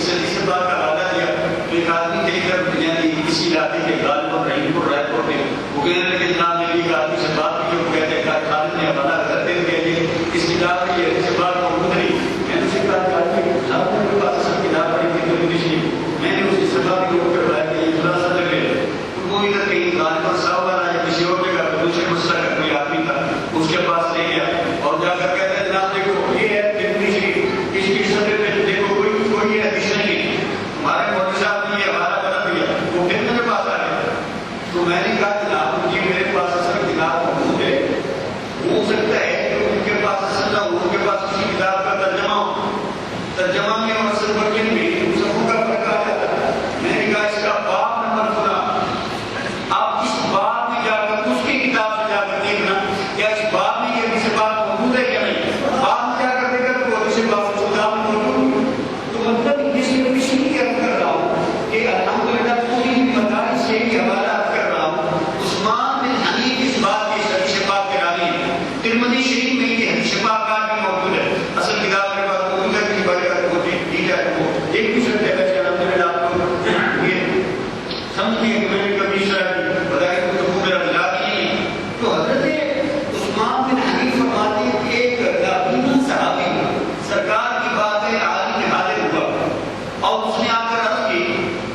صدی سے بعد کا وعدہ دیا تو ایک آدمی دیکھ کر یعنی کسی علاقے کے غالب اور رحیم اور رائے پور میں وہ کہنے لگے جناب میری ایک آدمی سے بات کی وہ کہتے ہیں کہ خالد نے حوالہ کر دے کہ اس کتاب میں یہ سے بات موجود نہیں. میں نے اسے کہا کہ آدمی صاحب میرے پاس سب کتاب پڑھی تھی تو میں نے اس سبا بھی روک کر بتایا کہ یہ خلاصہ لگے تو وہ ادھر کہیں غالب صاحب والا یا کسی اور جگہ پہ دوسرے مسئلہ کا کوئی آدمی تھا اس کے پاس لے گیا اور جا کر کہتے ہیں جناب دیکھو یہ ہے اس کی صدر پہ دیکھو کوئی حدیث نہیں ہے ہمارے مولوی صاحب نے یہ حوالہ بنا دیا. وہ پھر میرے پاس آئے تو میں نے کہا جناب مجھے میرے پاس اصل کتاب موجود ہے ہو سکتا ہے کہ ان کے پاس اصل نہ ہو ان کے پاس کسی کتاب کا ترجمہ ہو ترجمہ میں اور اصل ورژن میں ان سبوں کا فرق آ جاتا ہے. میں نے کہا اس کا باب نمبر سنا آپ اس باب میں جا کر اس کی کتاب سے جا کر دیکھنا کیا اس باب میں یہ کسی بات موجود ہے یا نہیں. باب میں جا کر دیکھا تو کسی بات کتاب میں موجود تو مطلب اس میں کسی کی عرض کر رہا ہوں کہ الحمدللہ پوری مدارس سے یہ حوالہ کر رہا ہوں. عثمان بن حنیف اس بات کی حدیث پاک کے راوی ہیں. ترمذی شریف میں یہ حدیث پاک کا بھی موجود ہے. اصل کتاب میرے پاس موجود ہے کہ برکت ہوتی دی جائے وہ ایک دوسرے کے بچے الحمدللہ آپ کو یہ سمجھیے کہ میں نے کبھی شاید بتایا کہ تو میرا مزاج نہیں ہے. تو حضرت عثمان بن حنیف فرماتے ہیں کہ ایک نابینا صحابی سرکار کی بات ہے عالم حاضر ہوا اور اس نے آ کر عرض کی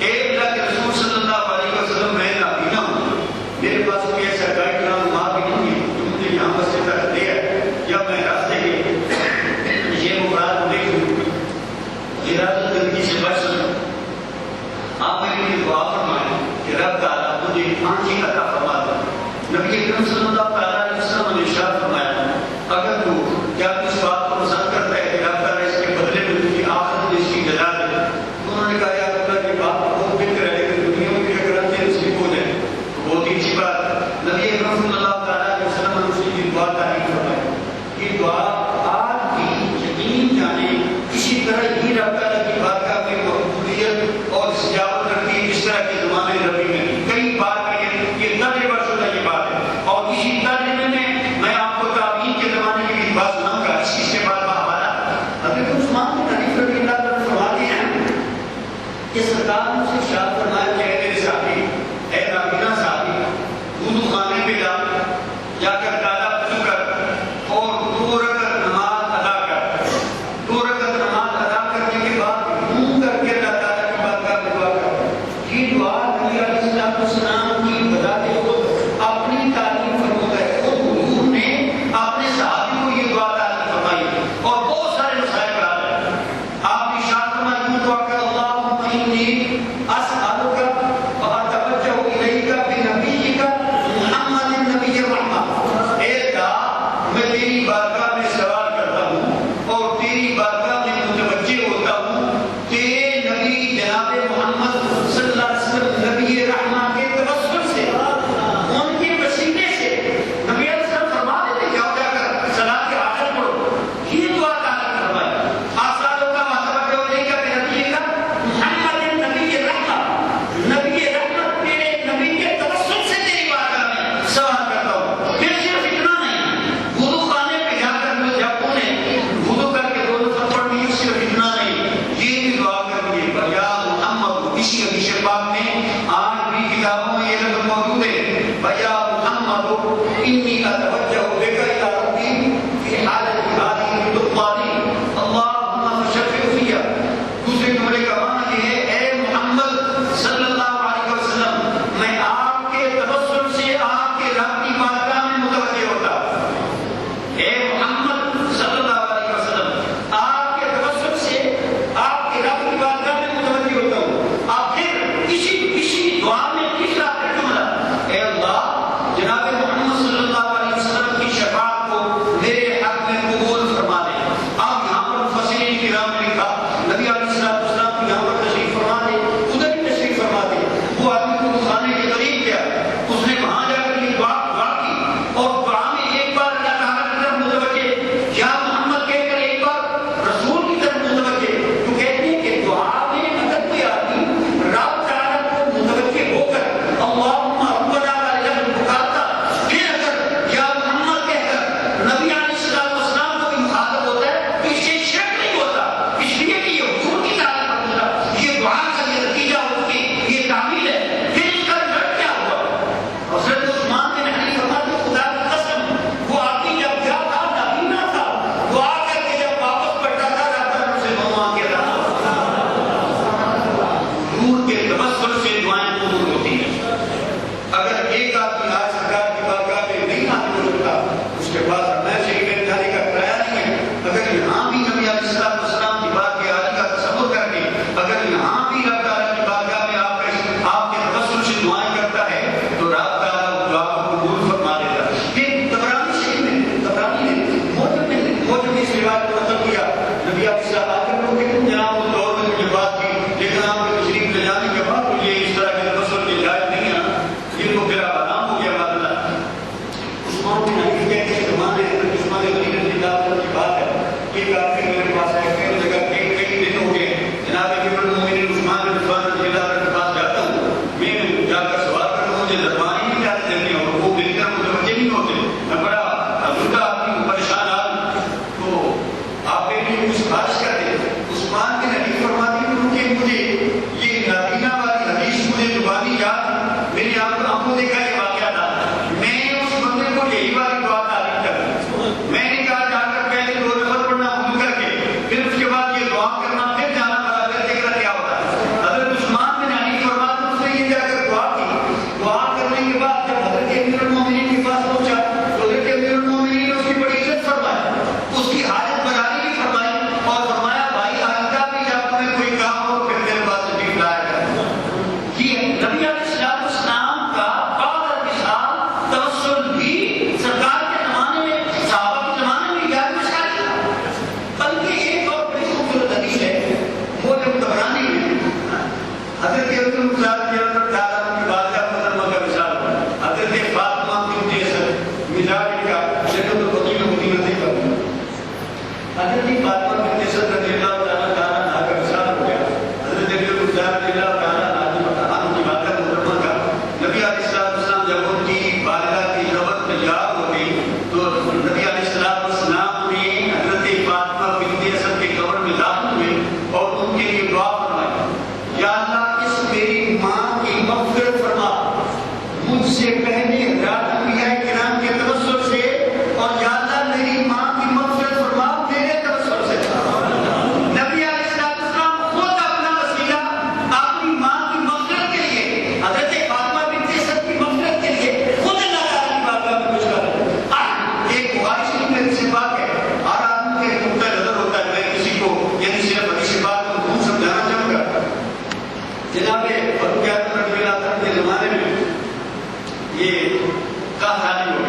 اے اللہ کے رسول صلی اللہ علیہ وسلم میں نابینا ہوں میرے پاس کوئی ایسا گائیڈ رہنما بھی نہیں ہے جو مجھے یہاں مسجد تک دے ہے یا میں راستے کے یہ مفراد دیکھوں یہ راست گندگی سے بچ سکوں. آپ میرے لیے دعا فرمائیں کہ رب تعالیٰ مجھے آنکھیں عطا فرما دے. نبی اکرم صلی اللہ علیہ وسلم نے ارشاد فرمایا اگر تو کیا اس بات کو پسند کرتا ہے کہ رب تعالیٰ اس کے بدلے میں تجھے آخرت میں اس کی جزا دے. انہوں نے کہا یا اللہ یہ بات بہت بہتر ہے لیکن دنیا میں بھی اگر ہم سے ہو جائے تو بہت ہی اچھی بات ہے. نبی اکرم صلی اللہ علیہ وسلم نے اس کی دعا تعریف فرمائی. یہ دعا آج بھی یقین جانے کسی طرح ہی رب تعالیٰ کی بات کا کوئی مقبولیت اور استجابت رکھتی ہے جس طرح کے زمانے نبی میں کئی بار یہ نبے برسوں کا یہ بات ہے. اور اسی ترجمے میں آپ کو تابعین کے زمانے کی بھی بات سناؤں گا اس کے بعد حوالہ حضرت عثمان بن حنیف رضی اللہ عنہ فرماتے ہیں کہ سرکار نے اسے ارشاد فرمایا کہ اے میرے ساتھی اے نابینا ساتھی وضو خانے پہ جا کر تازہ وضو کر اور 2 رکعت نماز ادا کر. 2 رکعت نماز ادا کرنے کے بعد منہ کر کے اللہ تعالیٰ کی بات کا دعا کر. یہ دعا نبی علیہ السلام کی بذات خود اپنی تعلیم فرماتا ہے. خود حضور نے اپنے صحابی کو یہ دعا تعلیم فرمائی اور بہت سارے مسائل پر آتا ہے. آپ نے ارشاد فرمایا یوں دعا کر اللہم انی اسألک واتوجہ الیک بنبیک محمد النبی الرحمہ. اے اللہ میں تیری بارگاہ میں سوال کرتا ہوں اور تیری بارگاہ میں متوجہ ہوتا ہوں تیرے نبی جناب محمد صلی اللہ علیہ وسلم نبی رحمہ کے توسل سے ان کے وسیلے سے. نبی علیہ السلام فرما دیتے جاؤ جا کر صلاۃ حاجت پڑھو. یہ دعا تعلیم فرمائی آسالوں کا مطلب نہیں کا نبی کا محمد نبی رحمہ نبی رحمت تیرے نبی کے توسل سے تیری بارگاہ میں سوال کرتا ہوں. پھر صرف اتنا نہیں وضو خانے پہ جا کر جو جاپوں نے وضو کر کے 2 رکعت پڑھنی ہے صرف اتنا نہیں یہ بھی دعا کرنی ہے یا محمد. اسی حدیث پاک میں آج بھی کتابوں میں یہ لفظ موجود ہے یا محمد انی اتوجہ بک الی ربی فی حالت هذه الضعفانی اللهم فشفع فیہ. دوسرے جملے کا معنی یہ ہے اے محمد صلی اللہ علیہ وسلم میں آپ کے توسل سے آپ کے رب کی بارگاہ میں متوجہ ہوتا ہوں. اے محمد صلی اللہ علیہ وسلم آپ کے توسل سے آپ کے رب کی بارگاہ میں متوجہ ہوتا ہوں. آپ پھر اسی دعا میں تیسرا جملہ اے اللہ جناب محمد صلی اللہ علیہ وسلم کی شفاعت کو میرے حق میں قبول فرما دیں. آپ یہاں پر مفسرین کرام نے لکھا نبی علیہ السلام کو یہاں نکاح ہو پھر میرے پاس تشریف لایا کریں. یہ نبی علیہ السلام کا بعد الوصال توسل بھی سرکار کے زمانے میں، صحابہ کے زمانے میں یاد مسائل تھا. بلکہ ایک اور بڑی خوبصورت حدیث ہے، وہ جب طبرانی میں حضرت ابن مزار کے اندر تعالیٰ کی والدہ محترمہ کا وصال ہوا، حضرت فاطمہ بنت اسد مزار کا جنت البقیع میں مدینہ سے کرنا. حضرت فاطمہ بنت اسد رضی اللہ تعالیٰ عنہا کا وصال ہو گیا. حضرت ابن مزار رضی اللہ تعالیٰ عنہ کی والدہ محترمہ کا نبی علیہ السلام جب ان کی والدہ کی خبر تیار ہو گئی تو نبی علیہ السلام نے حضرت فاطمہ بنت اسد کی قبر میں داخل ہوئے اور ان کے لیے دعا فرمائی، یا اللہ اس میری ماں کی مغفرت فرما مجھ سے پہلے حضرات انبیاء کرام کے توسل سے، اور یا اللہ میری ماں کی مغفرت فرما میرے توسل سے. نبی علیہ السلام خود اپنا وسیلہ اپنی ماں کی مغفرت کے لیے، حضرت فاطمہ بنت اسد کی مغفرت کے لیے خود اللہ تعالیٰ کی بارگاہ میں پیش کر رہے ہیں. ایک بخاری شریف میں حدیث پاک ہے، ہر آدمی کے نقطہ نظر ہوتا ہے، میں کسی کو یعنی صرف حدیث پاک کو خوب سمجھانا چاہوں گا. جناب فاروق اعظم رضی اللہ عنہ کے زمانے میں یہ کہانی ہو